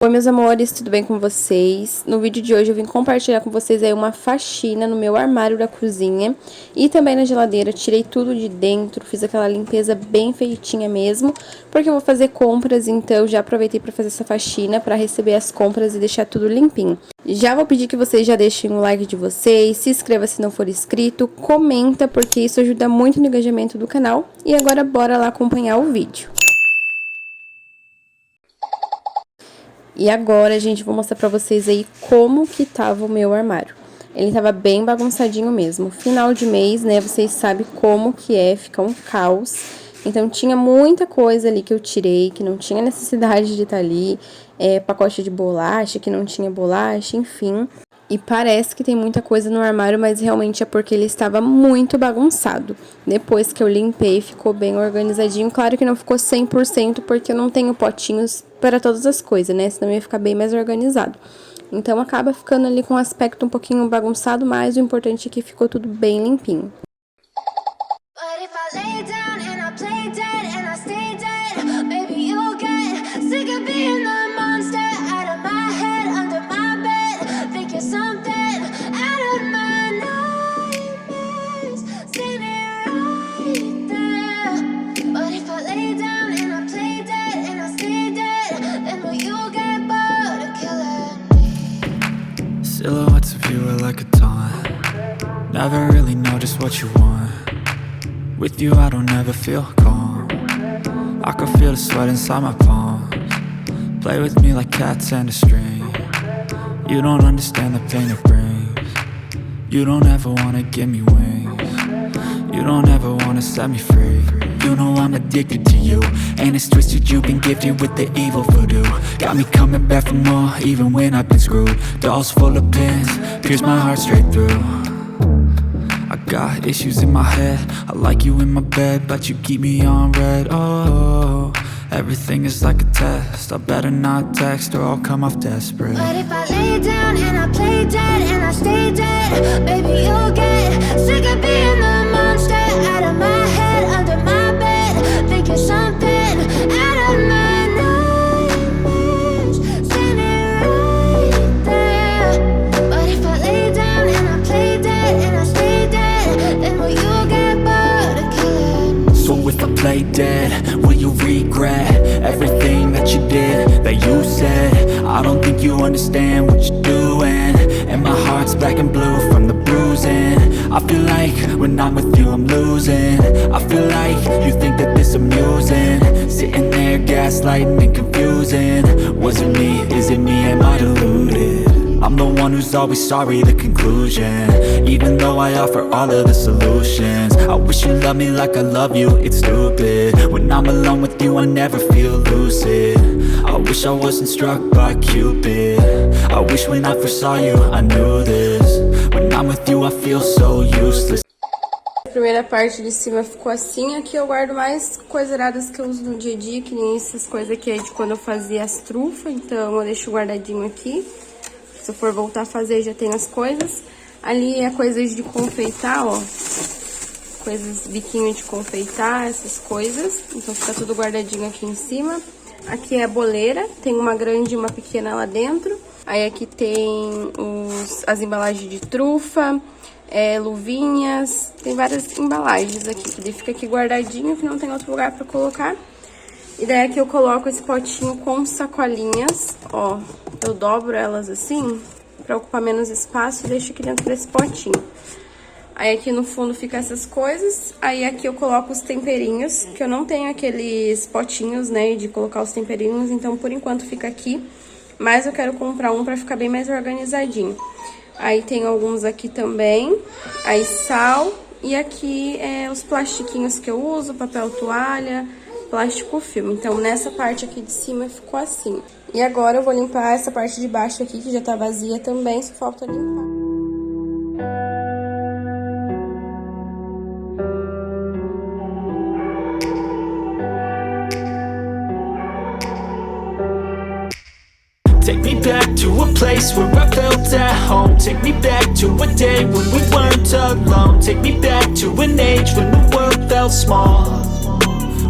Oi meus amores, tudo bem com vocês? No vídeo de hoje eu vim compartilhar com vocês aí uma faxina no meu armário da cozinha e também na geladeira. Tirei tudo de dentro, fiz aquela limpeza bem feitinha mesmo, porque eu vou fazer compras, então já aproveitei para fazer essa faxina para receber as compras e deixar tudo limpinho. Já vou pedir que vocês já deixem o like de vocês, se inscreva se não for inscrito, comenta porque isso ajuda muito no engajamento do canal. E agora bora lá acompanhar o vídeo. E agora, gente, vou mostrar pra vocês aí como que tava o meu armário. Ele tava bem bagunçadinho mesmo. Final de mês, né, vocês sabem como que é, fica um caos. Então, tinha muita coisa ali que eu tirei, que não tinha necessidade de estar ali. Pacote de bolacha, que não tinha bolacha, enfim. E parece que tem muita coisa no armário, mas realmente é porque ele estava muito bagunçado. Depois que eu limpei, ficou bem organizadinho. Claro que não ficou 100%, porque eu não tenho potinhos para todas as coisas, né? Senão ia ficar bem mais organizado. Então, acaba ficando ali com um aspecto um pouquinho bagunçado, mas o importante é que ficou tudo bem limpinho. Silhouettes of you are like a taunt. Never really know just what you want. With you I don't ever feel calm. I can feel the sweat inside my palms. Play with me like cats and a string. You don't understand the pain it brings. You don't ever wanna give me wings. You don't ever wanna set me free. You know I'm addicted to you, and it's twisted, you've been gifted with the evil voodoo. Got me coming back for more, even when I've been screwed. Dolls full of pins, pierce my heart straight through. I got issues in my head, I like you in my bed, but you keep me on red, oh. Everything is like a test, I better not text or I'll come off desperate. But if I lay down and I play dead and I stay dead, baby you'll get sick of being the monster out of my head, under my bed, thinking something out of my nightmares, standing right there. But if I lay down and I play dead and I stay dead, then will you get bored of killing me? So if I play dead, will you regret everything that you did, that you said? I don't think you understand what you're doing, and my heart's black and blue from the bruising. I feel like when I'm with you I'm losing. I feel like you think that this amusing, sitting there gaslighting and confusing. Was it me? Is it me? Am I deluded? I'm the one who's always sorry, the conclusion, even though I offer all of the solutions. I wish you loved me like I love you, it's stupid. When I'm alone with you I never feel lucid. I wish I wasn't struck by Cupid. I wish when I first saw you I knew this. When I'm with you I feel so useless. A primeira parte de cima ficou assim. Aqui eu guardo mais coisaradas que eu uso no dia a dia, que nem essas coisas aqui é de quando eu fazia as trufas, então eu deixo guardadinho aqui. Se eu for voltar a fazer, já tem as coisas. Ali é coisas de confeitar, ó. Coisas, biquinho de confeitar, essas coisas. Então fica tudo guardadinho aqui em cima. Aqui é a boleira, tem uma grande e uma pequena lá dentro. Aí aqui tem as embalagens de trufa, luvinhas. Tem várias embalagens aqui, que fica aqui guardadinho, que não tem outro lugar pra colocar. E daí aqui eu coloco esse potinho com sacolinhas, ó. Eu dobro elas assim, pra ocupar menos espaço, e deixo aqui dentro desse potinho. Aí aqui no fundo fica essas coisas. Aí aqui eu coloco os temperinhos, que eu não tenho aqueles potinhos, né, de colocar os temperinhos. Então, por enquanto, fica aqui. Mas eu quero comprar um pra ficar bem mais organizadinho. Aí tem alguns aqui também. Aí sal. E aqui os plastiquinhos que eu uso, papel toalha, plástico filme. Então, nessa parte aqui de cima ficou assim. E agora eu vou limpar essa parte de baixo aqui, que já tá vazia também, só falta limpar. Take me back to a place where I felt at home. Take me back to a day when we weren't alone. Take me back to an age when the world felt small.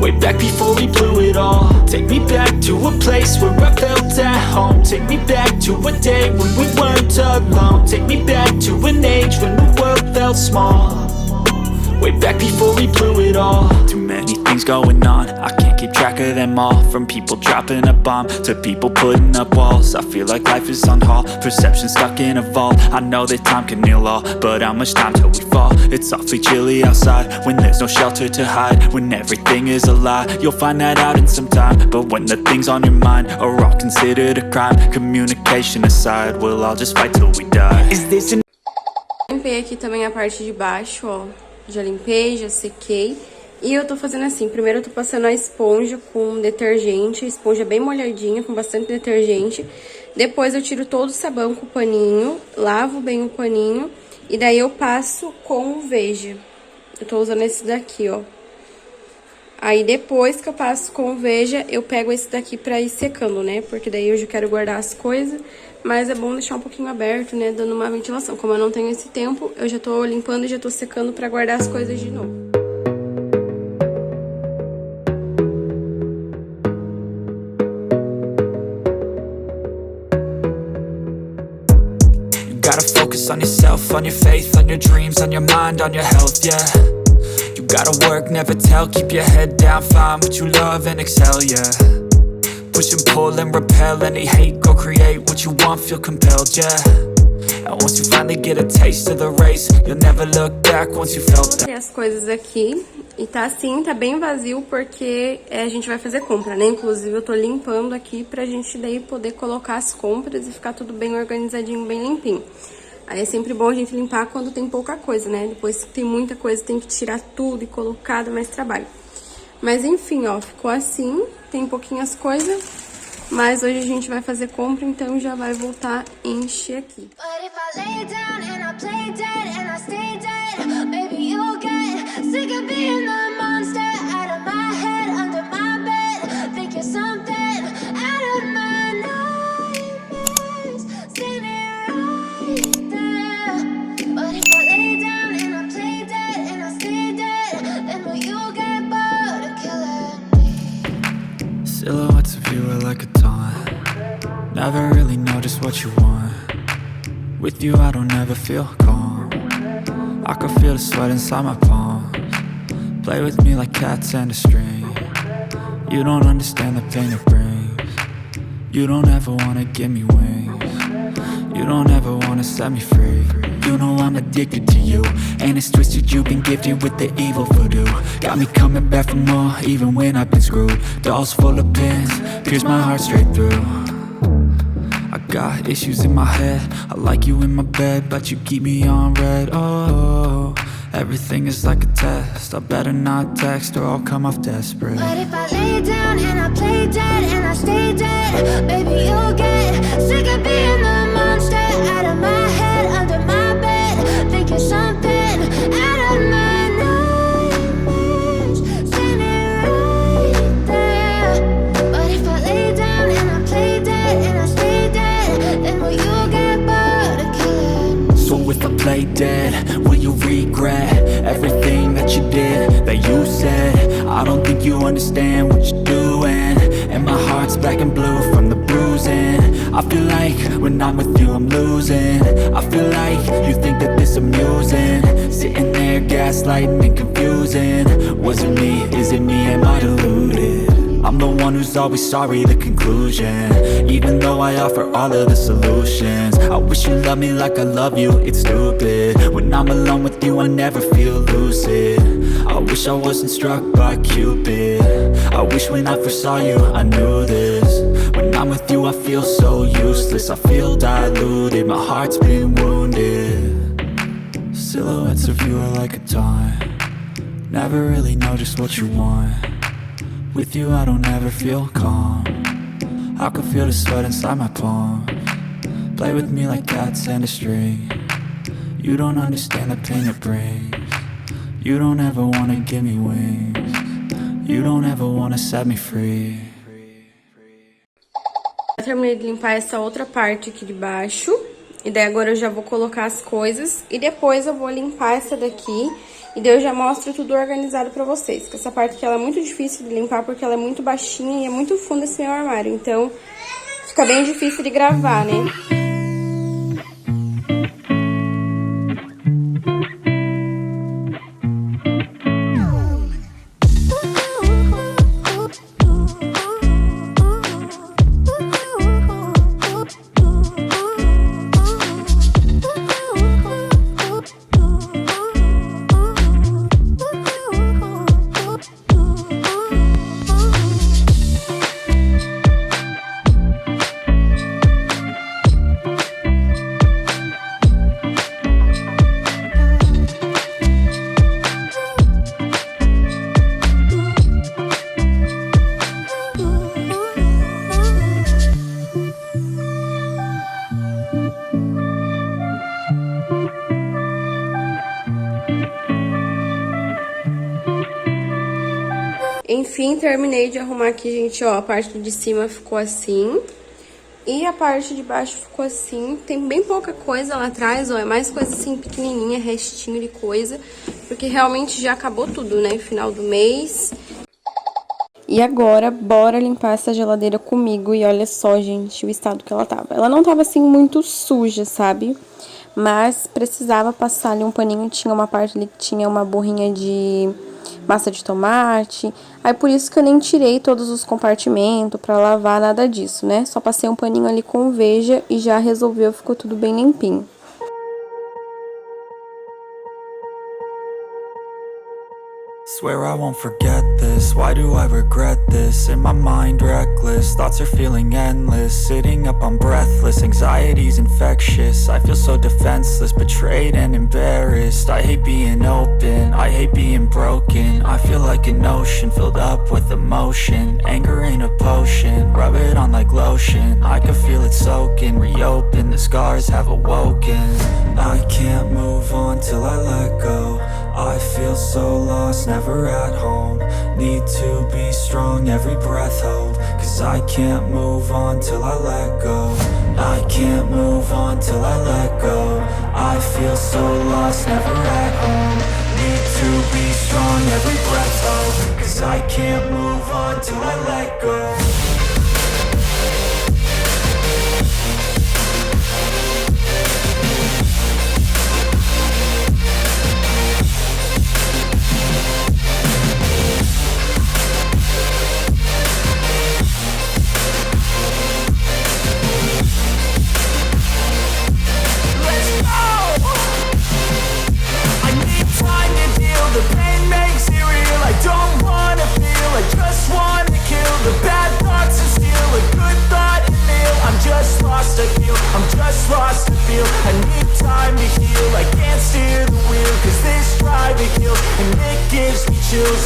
way back before we blew it all. Take me back to a place where I felt at home. Take me back to a day when we weren't alone. Take me back to an age when the world felt small, way back before we blew it all. Too many things going on, I can't keep track of them all. From people dropping a bomb to people putting up walls. I feel like life is on hold, perception stuck in a vault. I know that time can heal all, but how much time till we fall? It's awfully chilly outside when there's no shelter to hide. When everything is a lie, you'll find that out in some time. But when the things on your mind are all considered a crime, communication aside, we'll all just fight till we die. Is this an... Limpei aqui também a parte de baixo, ó. Já limpei, já sequei. E eu tô fazendo assim, primeiro eu tô passando a esponja com detergente, a esponja bem molhadinha, com bastante detergente. Depois eu tiro todo o sabão com o paninho, lavo bem o paninho, e daí eu passo com o Veja. Eu tô usando esse daqui, ó. Aí depois que eu passo com o Veja, eu pego esse daqui pra ir secando, né? Porque daí eu já quero guardar as coisas, mas é bom deixar um pouquinho aberto, né? Dando uma ventilação. Como eu não tenho esse tempo, eu já tô limpando e já tô secando pra guardar as coisas de novo. Gotta focus on yourself, on your faith, on your dreams, on your mind, on your health, yeah. You gotta work, never tell, keep your head down, find what you love and excel, yeah. Push and pull and repel any hate, go create what you want, feel compelled, yeah. And once you finally get a taste of the race, you'll never look back once you felt that. As coisas aqui, e tá assim, tá bem vazio porque a gente vai fazer compra, né? Inclusive eu tô limpando aqui pra gente daí poder colocar as compras e ficar tudo bem organizadinho, bem limpinho. Aí é sempre bom a gente limpar quando tem pouca coisa, né? Depois que tem muita coisa, tem que tirar tudo e colocar, dá mais trabalho. Mas enfim, ó, ficou assim, tem pouquinhas coisas, mas hoje a gente vai fazer compra, então já vai voltar a encher aqui. Silhouettes of you are like a taunt. Never really know just what you want. With you I don't ever feel calm. I can feel the sweat inside my palms. Play with me like cats and a string. You don't understand the pain it brings. You don't ever wanna give me wings. You don't ever wanna set me free. You know I'm addicted to you, and it's twisted, you've been gifted with the evil voodoo. Got me coming back for more, even when I've been screwed. Dolls full of pins, pierce my heart straight through. I got issues in my head, I like you in my bed, but you keep me on red. Oh, everything is like a test, I better not text or I'll come off desperate. But if I lay down and I play dead and I stay dead, baby you'll get sick of being the monster out of my head, under my bed, thinking something out of my nightmares, standing right there. But if I lay down and I play dead and I stay dead, then will you get bored of killing? So if I play dead, will you regret everything that you did, that you said? I don't think you understand what you're doing, and my heart's black and blue from the bruising. I feel like when I'm with you I'm losing. I feel like you think that this amusing, sitting there gaslighting and confusing. Was it me? Is it me? Am I deluded? I'm the one who's always sorry, the conclusion. Even though I offer all of the solutions, I wish you loved me like I love you, it's stupid. When I'm alone with you I never feel lucid. I wish I wasn't struck by Cupid. I wish when I first saw you I knew this. When I'm with you I feel so useless, I feel diluted, my heart's been wounded. Silhouettes of you are like a taunt. Never really know just what you want. With you I don't ever feel calm. I can feel the sweat inside my palms. Play with me like cats and a string. You don't understand the pain it brings. You don't ever wanna give me wings. You don't ever wanna set me free. Eu terminei de limpar essa outra parte aqui de baixo. E daí agora eu já vou colocar as coisas e depois eu vou limpar essa daqui. E daí eu já mostro tudo organizado pra vocês. Que essa parte aqui ela é muito difícil de limpar porque ela é muito baixinha e é muito fundo esse meu armário. Então fica bem difícil de gravar, né? Enfim, terminei de arrumar aqui, gente, ó, a parte de cima ficou assim e a parte de baixo ficou assim. Tem bem pouca coisa lá atrás, ó, é mais coisa assim pequenininha, restinho de coisa, porque realmente já acabou tudo, né, final do mês. E agora, bora limpar essa geladeira comigo e olha só, gente, o estado que ela tava. Ela não tava assim muito suja, sabe? Mas precisava passar ali um paninho, tinha uma parte ali que tinha uma borrinha de massa de tomate, aí por isso que eu nem tirei todos os compartimentos pra lavar, nada disso, né? Só passei um paninho ali com veja e já resolveu, ficou tudo bem limpinho. Swear I won't forget this, why do I regret this? In my mind reckless, thoughts are feeling endless. Sitting up I'm breathless, anxiety's infectious. I feel so defenseless, betrayed and embarrassed. I hate being open, I hate being broken. I feel like an ocean filled up with emotion. Anger ain't a potion, rub it on like lotion. I can feel it soaking, reopen, the scars have awoken. I can't move on till I let go. I feel so lost, never at home. Need to be strong, every breath hold. Cause I can't move on till I let go. I can't move on till I let go. I feel so lost, never at home. Need to be strong, every breath hold. Cause I can't move on till I let go.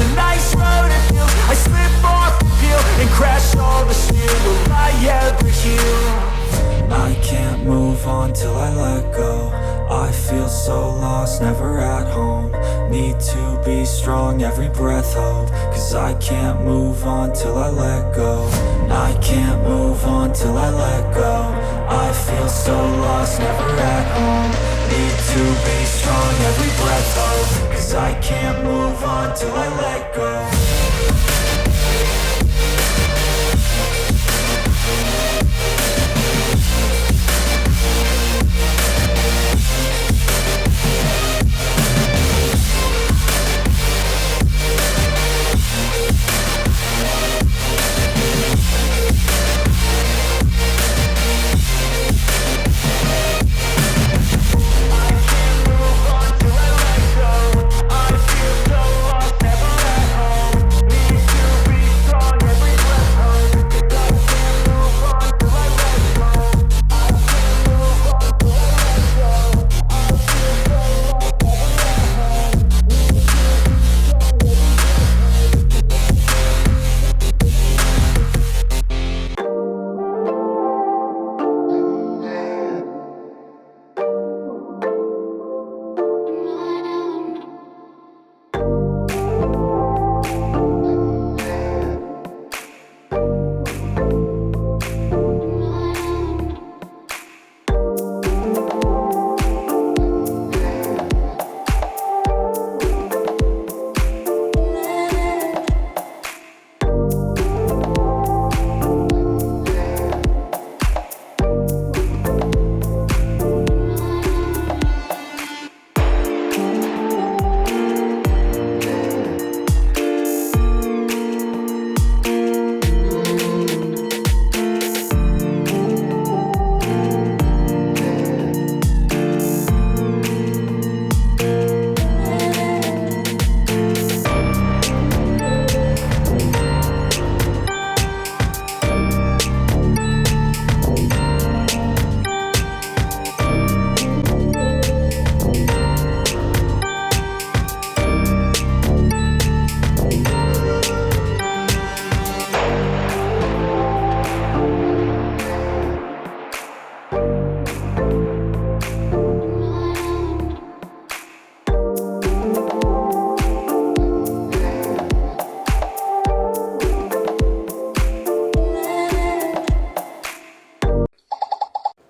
A nice road it feels. I slip off the peel and crash all the steel. Will I ever heal? I can't move on till I let go. I feel so lost, never at home. Need to be strong, every breath hold. Cause I can't move on till I let go. I can't move on till I let go. I feel so lost, never at home. Need to be strong, every breath hold. Cause I can't move on till I let go.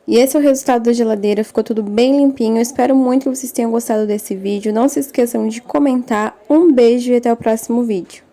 E esse é o resultado da geladeira, ficou tudo bem limpinho. Eu espero muito que vocês tenham gostado desse vídeo. Não se esqueçam de comentar. Um beijo e até o próximo vídeo.